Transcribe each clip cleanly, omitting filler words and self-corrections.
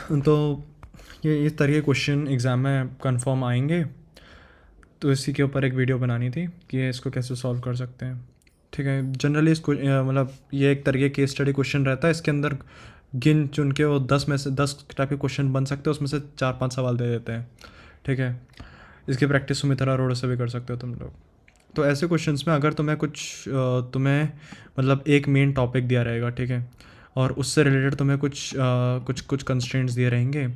तो ये इस तरह के क्वेश्चन एग्ज़ाम में कंफर्म आएंगे, तो इसी के ऊपर एक वीडियो बनानी थी कि ये इसको कैसे सॉल्व कर सकते हैं। ठीक है, जनरली इसको मतलब ये एक तरह के केस स्टडी क्वेश्चन रहता है, इसके अंदर गिन चुन के वो 10 में से 10 टाइप के क्वेश्चन बन सकते हैं, उसमें से 4-5 सवाल दे देते हैं। ठीक है, इसकी प्रैक्टिस सुमित्रा अरोड़ा से भी कर सकते हो तुम लोग। तो ऐसे क्वेश्चंस में अगर तुम्हें तुम्हें मतलब एक मेन टॉपिक दिया रहेगा, ठीक है, और उससे रिलेटेड तुम्हें कुछ कंस्ट्रेंट्स दिए रहेंगे,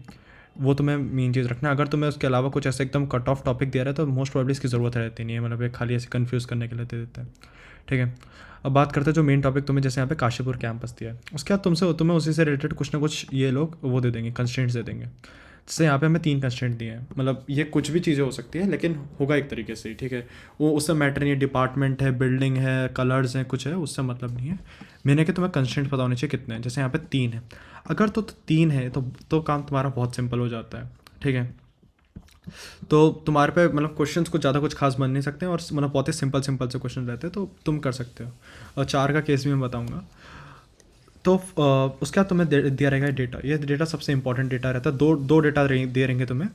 वो तुम्हें मेन चीज़ रखना है। अगर तुम्हें उसके अलावा कुछ ऐसे एकदम कट ऑफ टॉपिक दिया रहा है तो मोस्ट प्रॉब्ली इसकी ज़रूरत रहती नहीं है, मतलब ये खाली ऐसे कंफ्यूज करने के लिए दे देता है। ठीक है, अब बात करते हैं जो मेन टॉपिक तुम्हें जैसे यहाँ पे काशीपुर कैंपस दिया है, उसके बाद तुम्हें उसी से रिलेटेड कुछ ना कुछ ये लोग वो दे देंगे, कंस्ट्रेंट्स दे देंगे। जैसे यहाँ पे हमें 3 कंस्ट्रेंट दिए हैं, मतलब ये कुछ भी चीज़ें हो सकती है लेकिन होगा एक तरीके से ही। ठीक है, वो उससे मैटर नहीं है, डिपार्टमेंट है, बिल्डिंग है, कलर्स हैं, कुछ है, उससे मतलब नहीं है। मैंने कि तुम्हें कंस्ट्रेंट पता होने चाहिए कितने हैं। जैसे यहाँ पे 3 है, अगर तो 3 है तो काम तुम्हारा बहुत सिंपल हो जाता है। ठीक है, तो तुम्हारे पे मतलब क्वेश्चंस कुछ ज़्यादा कुछ खास बन नहीं सकते हैं, और मतलब बहुत ही सिंपल सिंपल से क्वेश्चन रहते हैं, तो तुम कर सकते हो। और 4 का केस भी मैं बताऊँगा। तो उसके बाद तुम्हें दिया रहेगा डेटा। ये डेटा सबसे इंपॉर्टेंट डेटा रहता है। दो डेटा दे रहेंगे तुम्हें।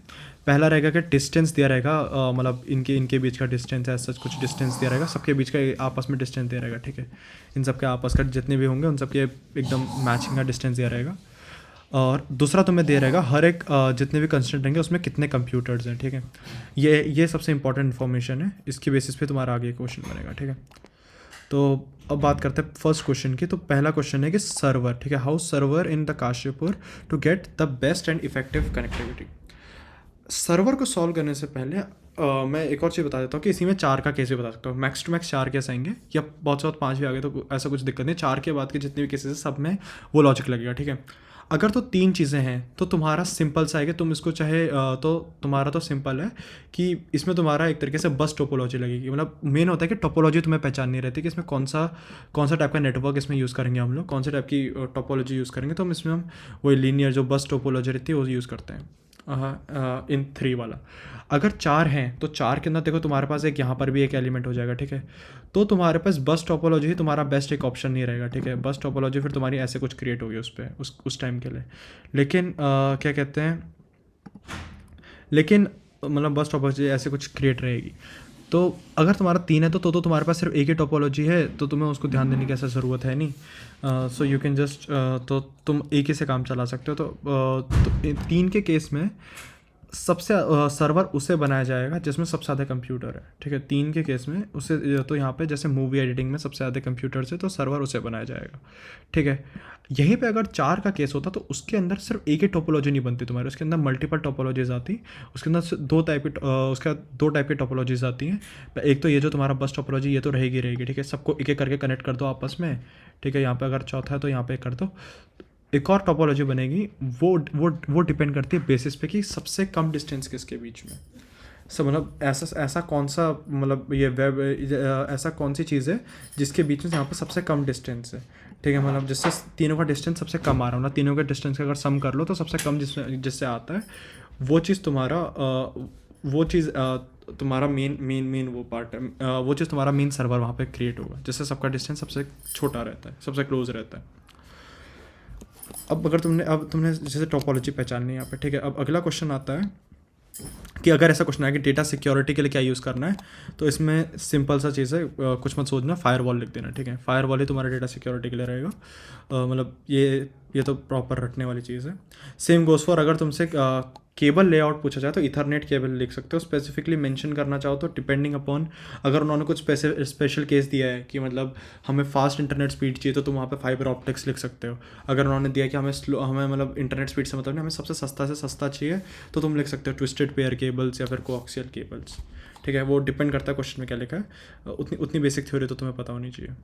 पहला रहेगा कि डिस्टेंस दिया रहेगा, मतलब इनके बीच का डिस्टेंस है, सच कुछ डिस्टेंस दिया रहेगा, सबके बीच का आपस में डिस्टेंस दिया रहेगा। ठीक है, इन सब के आपस का जितने भी होंगे उन सब के एकदम मैचिंग का डिस्टेंस दिया रहेगा। और दूसरा तुम्हें दे रहेगा हर एक जितने भी कंस्टेंट रहेंगे उसमें कितने कंप्यूटर्स हैं। ठीक है, ये सबसे इंपॉर्टेंट इन्फॉर्मेशन है, इसकी बेसिस पे तुम्हारा आगे क्वेश्चन बनेगा। ठीक है, तो अब बात करते हैं फर्स्ट क्वेश्चन की। तो पहला क्वेश्चन है कि सर्वर, ठीक है, how server in the Kashipur to get the best and effective connectivity. Server को सॉल्व करने से पहले मैं एक और चीज़ बता देता हूँ कि इसी में 4 का केस भी बता सकता हूँ। मैक्स टू मैक्स 4 केस आएंगे, या बहुत से बहुत 5 भी आ गए तो ऐसा कुछ दिक्कत नहीं। 4 के बाद के जितने भी केसेस हैं सब में वो लॉजिक लगेगा। ठीक है, अगर तो 3 चीज़ें हैं तो तुम्हारा सिंपल सा है कि तुम इसको चाहे तो तुम्हारा तो सिंपल है कि इसमें तुम्हारा एक तरीके से बस टोपोलॉजी लगेगी। मतलब मेन होता है कि टोपोलॉजी तुम्हें पहचाननी रहती है कि इसमें कौन सा टाइप का नेटवर्क इसमें यूज़ करेंगे हम लोग, कौन से टाइप की टोपोलॉजी यूज़ करेंगे। तो हम वही लीनियर जो बस टोपोलॉजी रहती है वो यूज़ करते हैं इन 3 वाला। अगर 4 हैं तो 4 के अंदर देखो तुम्हारे पास एक यहाँ पर भी एक एलिमेंट हो जाएगा। ठीक है, तो तुम्हारे पास बस टोपोलॉजी ही तुम्हारा बेस्ट एक ऑप्शन नहीं रहेगा। ठीक है, बस टोपोलॉजी फिर तुम्हारी ऐसे कुछ क्रिएट होगी उस पर उस टाइम के लिए। लेकिन क्या कहते हैं, लेकिन मतलब बस टोपोलॉजी ऐसे कुछ क्रिएट रहेगी। तो अगर तुम्हारा 3 है तो तुम्हारे पास सिर्फ एक ही टोपोलॉजी है, तो तुम्हें उसको ध्यान देने की ऐसा ज़रूरत है नहीं। सो यू कैन जस्ट तो तुम एक ही से काम चला सकते हो। तो 3 के केस में सबसे सर्वर उसे बनाया जाएगा जिसमें सबसे ज़्यादा कंप्यूटर है। ठीक है, 3 के केस में उसे तो यहाँ पे जैसे मूवी एडिटिंग में सबसे ज़्यादा कंप्यूटर्स है तो सर्वर उसे बनाया जाएगा। ठीक है, यहीं पे अगर 4 का केस होता तो उसके अंदर सिर्फ एक ही टोपोलॉजी नहीं बनती तुम्हारी, उसके अंदर मल्टीपल टोपोलॉजीज आती। उसके अंदर उसके बाद 2 टाइप की टोपोलॉजीज आती हैं। एक तो ये जो तुम्हारा बस टोपोलॉजी ये तो रहेगी। ठीक है, सबको एक एक करके कनेक्ट कर दो आपस में। ठीक है, यहाँ पे अगर चौथा है तो यहाँ पे कर दो। एक और टोपोलॉजी बनेगी, वो डिपेंड करती है बेसिस पे कि सबसे कम डिस्टेंस किसके बीच में। सब मतलब ऐसा कौन सा मतलब ये वेब ऐसा कौन सी चीज़ है जिसके बीच में यहाँ पर सबसे कम डिस्टेंस है। ठीक है, मतलब जिससे तीनों का डिस्टेंस सबसे कम आ रहा हो ना, तीनों के डिस्टेंस का अगर सम कर लो तो सबसे कम जिससे आता है वो चीज़ तुम्हारा मेन वो पार्ट है। वो चीज़ तुम्हारा मेन सर्वर वहाँ पे क्रिएट होगा जिससे सबका डिस्टेंस सबसे छोटा रहता है, सबसे क्लोज रहता है। अब तुमने जैसे टोपोलॉजी पहचाननी है यहाँ पे। ठीक है, अब अगला क्वेश्चन आता है कि अगर ऐसा क्वेश्चन है कि डेटा सिक्योरिटी के लिए क्या यूज़ करना है, तो इसमें सिंपल सा चीज़ है, कुछ मत सोचना, फायरवॉल लिख देना। ठीक है, फायरवॉल ही तुम्हारा डेटा सिक्योरिटी के लिए रहेगा। मतलब ये तो प्रॉपर रटने वाली चीज़ है। सेम गोज़ फॉर अगर तुमसे केबल लेआउट पूछा जाए तो इथरनेट केबल लिख सकते हो। स्पेसिफिकली मेंशन करना चाहो तो डिपेंडिंग अपॉन, अगर उन्होंने कुछ स्पेशल केस दिया है कि मतलब हमें फास्ट इंटरनेट स्पीड चाहिए तो तुम वहाँ पे फाइबर ऑप्टिक्स लिख सकते हो। अगर उन्होंने दिया कि हमें मतलब इंटरनेट स्पीड से मतलब नहीं, हमें सबसे सस्ता से सस्ता चाहिए तो तुम लिख सकते हो ट्विस्टेड पेयर केबल्स या फिर कोएक्सियल केबल्स। ठीक है, वो डिपेंड करता है क्वेश्चन में क्या लिखा है। उतनी बेसिक थ्योरी तो तुम्हें पता होनी चाहिए।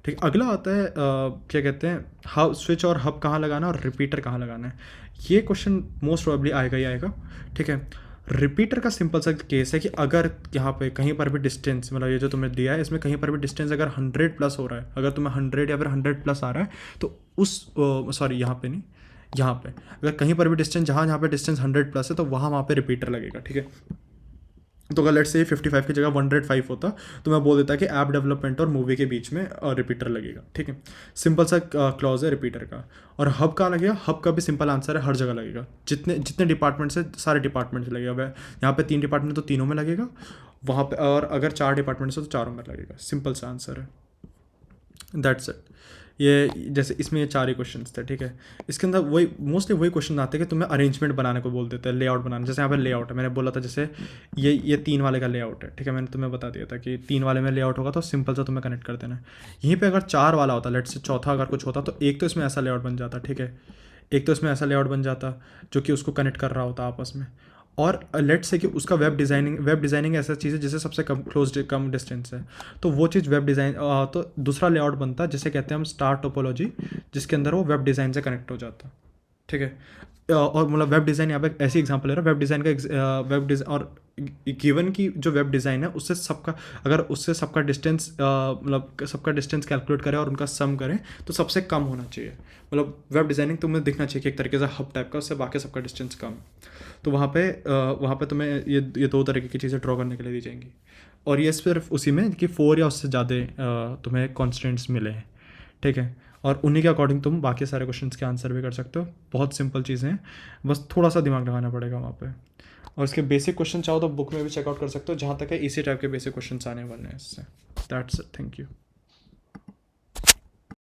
ठीक है, अगला आता है क्या कहते हैं, हाउ स्विच और हब कहाँ लगाना है और रिपीटर कहाँ लगाना है। ये क्वेश्चन मोस्ट प्रोबेबली आएगा ही आएगा। ठीक है, रिपीटर का सिंपल सा केस है कि अगर यहाँ पे कहीं पर भी डिस्टेंस, मतलब ये जो तुम्हें दिया है इसमें कहीं पर भी डिस्टेंस अगर 100 प्लस हो रहा है, अगर तुम्हें 100 या फिर 100 प्लस आ रहा है तो सॉरी यहाँ पे नहीं, यहाँ पे अगर कहीं पर भी डिस्टेंस जहाँ पे डिस्टेंस 100 प्लस है तो वहाँ पे रिपीटर लगेगा। ठीक है, तो अगर लेट्स से 55 की जगह 105 होता तो मैं बोल देता कि ऐप डेवलपमेंट और मूवी के बीच में रिपीटर लगेगा, ठीक है। सिंपल सा क्लॉज है रिपीटर का। और हब कहाँ लगेगा? हब का भी सिंपल आंसर है, हर जगह लगेगा। जितने जितने डिपार्टमेंट्स है सारे डिपार्टमेंट्स लगेगा। वह यहाँ पे 3 डिपार्टमेंट तो तीनों में लगेगा, वहाँ पे और अगर 4 डिपार्टमेंट्स है तो चारों में लगेगा। सिंपल सा आंसर है, दैट्स इट। ये जैसे इसमें ये 4 ही क्वेश्चन थे, ठीक है। इसके अंदर वही मोस्टली वही क्वेश्चन आते हैं कि तुम्हें अरेंजमेंट बनाने को बोल देते हैं, लेआउट बनाना। जैसे यहाँ पे लेआउट है, मैंने बोला था जैसे ये 3 वाले का लेआउट है, ठीक है। मैंने तुम्हें बता दिया था कि 3 वाले में लेआउट होगा तो सिंपल सा तुम्हें कनेक्ट कर देना है। यहीं पे अगर 4 वाला होता, लेट से चौथा अगर कुछ होता, तो एक तो इसमें ऐसा लेआउट बन जाता, ठीक है। एक तो इसमें ऐसा लेआउट बन जाता जो कि उसको कनेक्ट कर रहा होता आपस में। और लेट से कि उसका वेब डिज़ाइनिंग ऐसा चीज़ है जिससे सबसे कम डिस्टेंस है, तो वो चीज़ वेब डिज़ाइन, तो दूसरा लेआउट बनता है जिसे कहते हैं हम स्टार टोपोलॉजी, जिसके अंदर वो वेब डिज़ाइन से कनेक्ट हो जाता, ठीक है। और मतलब वेब डिज़ाइन यहाँ पे ऐसी एग्जांपल ले रहा हूँ, वेब डिज़ाइन का वेब डिज़ाइन और गिवन की जो वेब डिज़ाइन है उससे सबका, अगर उससे सबका डिस्टेंस मतलब सबका डिस्टेंस कैलकुलेट करें और उनका सम करें तो सबसे कम होना चाहिए। मतलब वेब डिज़ाइनिंग तुम्हें दिखना चाहिए कि एक तरीके से हब टाइप का, उससे बाकी सबका डिस्टेंस कम। तो वहाँ पे तुम्हें ये 2 तरीके की चीज़ें ड्रॉ करने के लिए दी जाएंगी। और ये सिर्फ उसी में कि 4 या उससे ज़्यादा तुम्हें कॉन्स्टेंट्स मिले हैं, ठीक है। और उन्हीं के अकॉर्डिंग तुम बाकी सारे क्वेश्चंस के आंसर भी कर सकते हो। बहुत सिंपल चीज़ें हैं, बस थोड़ा सा दिमाग लगाना पड़ेगा वहाँ पे। और इसके बेसिक क्वेश्चन चाहो तो बुक में भी चेकआउट कर सकते हो, जहाँ तक है इसी टाइप के बेसिक क्वेश्चंस आने वाले हैं इससे। That's it, thank you.